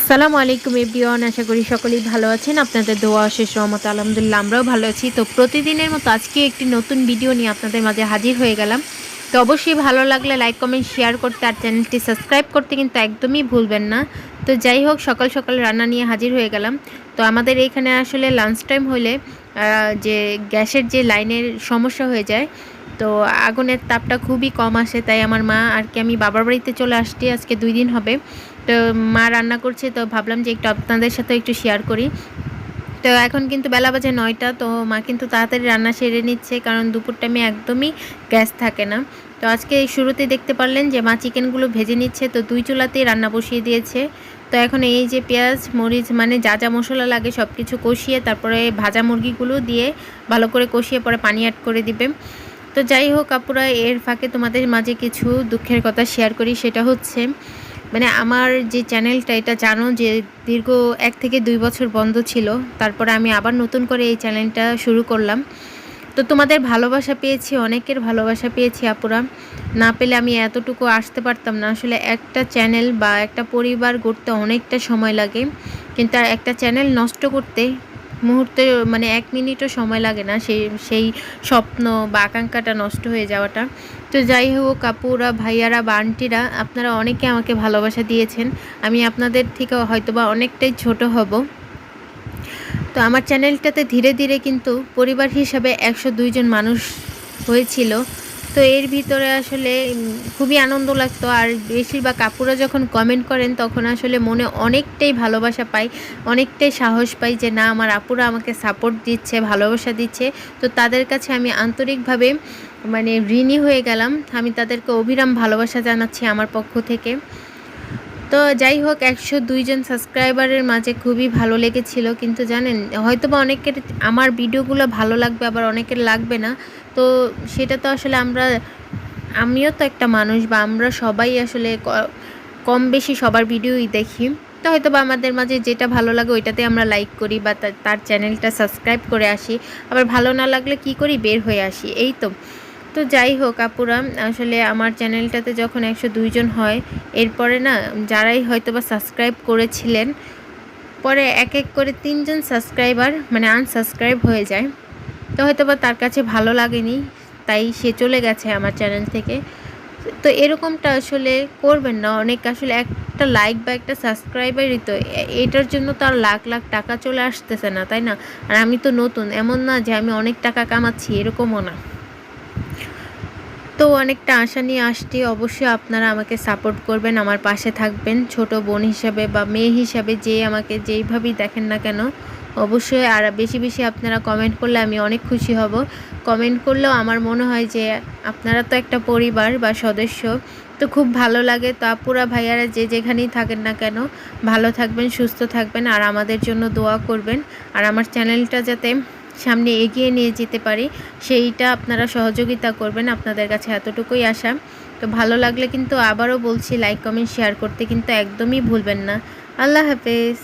আসসালামু আলাইকুম এভরিওয়ান, আশা করি সকলেই ভালো আছেন। আপনাদের দোয়া শেষ রহমত আলহামদুলিল্লাহ আমরাও ভালো আছি। তো প্রতিদিনের মতো আজকে একটি নতুন ভিডিও নিয়ে আপনাদের মাঝে হাজির হয়ে গেলাম। তো অবশ্যই ভালো লাগলে লাইক কমেন্ট শেয়ার করতে আর চ্যানেলটি সাবস্ক্রাইব করতে কিন্তু একদমই ভুলবেন না। তো যাই হোক, সকাল সকাল রান্না নিয়ে হাজির হয়ে গেলাম। তো আমাদের এইখানে আসলে লাঞ্চ টাইম হলে যে গ্যাসের যে লাইনের সমস্যা হয়ে যায়, তো আগুনের তাপটা খুবই কম আসে। তাই আমার মা আর কি, আমি বাবার বাড়িতে চলে আসছি আজকে 2 দিন হবে। তো মা রান্না করছে, তো ভাবলাম যে একটু আপনাদের সাথে একটু শেয়ার করি। তো এখন কিন্তু বেলা বাজে 9টা। তো মা কিন্তু তাড়াতাড়ি রান্না সেরে নিচ্ছে, কারণ দুপুর টাইমে একদমই গ্যাস থাকে না। তো আজকে শুরুতে দেখতে পারলেন যে মা চিকেনগুলো ভেজে নিচ্ছে, তো 2 চুলাতেই রান্না বসিয়ে দিয়েছে। তো এখন এই যে পেঁয়াজ মরিচ মানে যা যা মশলা লাগে সব কিছু কষিয়ে তারপরে ভাজা মুরগিগুলো দিয়ে ভালো করে কষিয়ে পরে পানি অ্যাড করে দিবে। তো যাই হোক আপুরা, এর ফাঁকে তোমাদের মাঝে কিছু দুঃখের কথা শেয়ার করি। সেটা হচ্ছে মানে আমার যে চ্যানেলটা, এটা জানো যে দীর্ঘ 1 থেকে 2 বছর বন্ধ ছিল। তারপরে আমি আবার নতুন করে এই চ্যানেলটা শুরু করলাম। তো তোমাদের ভালোবাসা পেয়েছি, অনেকের ভালোবাসা পেয়েছি আপুরা। না পেলে আমি এতটুকু আসতে পারতাম না। আসলে একটা চ্যানেল বা একটা পরিবার গড়তে অনেকটা সময় লাগে, কিন্তু একটা চ্যানেল নষ্ট করতে মুহূর্তে মানে 1 মিনিটও সময় লাগে না, সেই স্বপ্ন বা আকাঙ্ক্ষাটা নষ্ট হয়ে যাওয়াটা। তো যাই হোক আপুরা, ভাইয়ারা বা আন্টিরা, আপনারা অনেকে আমাকে ভালোবাসা দিয়েছেন। আমি আপনাদের থেকে হয়তোবা অনেকটাই ছোট হব। তো আমার চ্যানেলটাতে ধীরে ধীরে কিন্তু পরিবার হিসাবে 102 জন মানুষ হয়েছিল। তো এর ভিতরে আসলে খুবই আনন্দ লাগতো। আর বেশিরভাগ আপুরা যখন কমেন্ট করেন তখন আসলে মনে অনেকটাই ভালোবাসা পাই, অনেকটাই সাহস পাই যে না, আমার আপুরা আমাকে সাপোর্ট দিচ্ছে, ভালোবাসা দিচ্ছে। তো তাদের কাছে আমি আন্তরিকভাবে মানে ঋণী হয়ে গেলাম। আমি তাদেরকে অবিরাম ভালোবাসা জানাচ্ছি আমার পক্ষ থেকে। তো যাই হোক, 102 জন সাবস্ক্রাইবারের মাঝে খুবই ভালো লেগেছিল। কিন্তু জানেন, হয়তোবা অনেকের আমার ভিডিওগুলো ভালো লাগবে, আবার অনেকের লাগবে না। তো সেটা তো আসলে আমিও তো একটা মানুষ, বা আমরা সবাই আসলে কম বেশি সবার ভিডিওই দেখি। তো হয়তোবা আমাদের মাঝে যেটা ভালো লাগে ওইটাতে আমরা লাইক করি বা তার চ্যানেলটা সাবস্ক্রাইব করে আসি। আবার ভালো না লাগলে কি করি, বের হয়ে আসি, এই তো। তো যাই হোক আপুরা, আসলে আমার চ্যানেলটাতে যখন 102 জন হয়, এরপরে না যারাই হয়তোবা সাবস্ক্রাইব করেছিলেন, পরে এক এক করে 3 জন সাবস্ক্রাইবার মানে আনসাবস্ক্রাইব হয়ে যায়। তো হয়তোবা তার কাছে ভালো লাগেনি, তাই সে চলে গেছে আমার চ্যানেল থেকে। তো এরকমটা আসলে করবেন না। অনেক আসলে একটা লাইক বা একটা সাবস্ক্রাইবারই তো, এটার জন্য তো আর লাখ লাখ টাকা চলে আসতেছে না, তাই না? আর আমি তো নতুন, এমন না যে আমি অনেক টাকা কামাচ্ছি, এরকমও না। তো অনেকটা আশা নিয়ে আসছি। অবশ্যই আপনারা আমাকে সাপোর্ট করবেন, আমার পাশে থাকবেন, ছোট বোন হিসাবে বা মেয়ে হিসাবে, যে আমাকে যেইভাবেই দেখেন না কেন। অবশ্যই আর বেশি বেশি আপনারা কমেন্ট করলে আমি অনেক খুশি হব। কমেন্ট করলেও আমার মনে হয় যে আপনারা তো একটা পরিবার বা সদস্য, তো খুব ভালো লাগে। তো আপুরা ভাইয়ারা যে যেখানেই থাকেন না কেন, ভালো থাকবেন, সুস্থ থাকবেন, আর আমাদের জন্য দোয়া করবেন। আর আমার চ্যানেলটা যাতে সামনে এগিয়ে নিয়ে যেতে পারি, সেইটা আপনারা সহযোগিতা করবেন। আপনাদের কাছে এতটুকুই আশা। তো ভালো লাগলে কিন্তু আবারও বলছি, লাইক কমেন্ট শেয়ার করতে কিন্তু একদমই ভুলবেন না। আল্লাহ হাফেজ।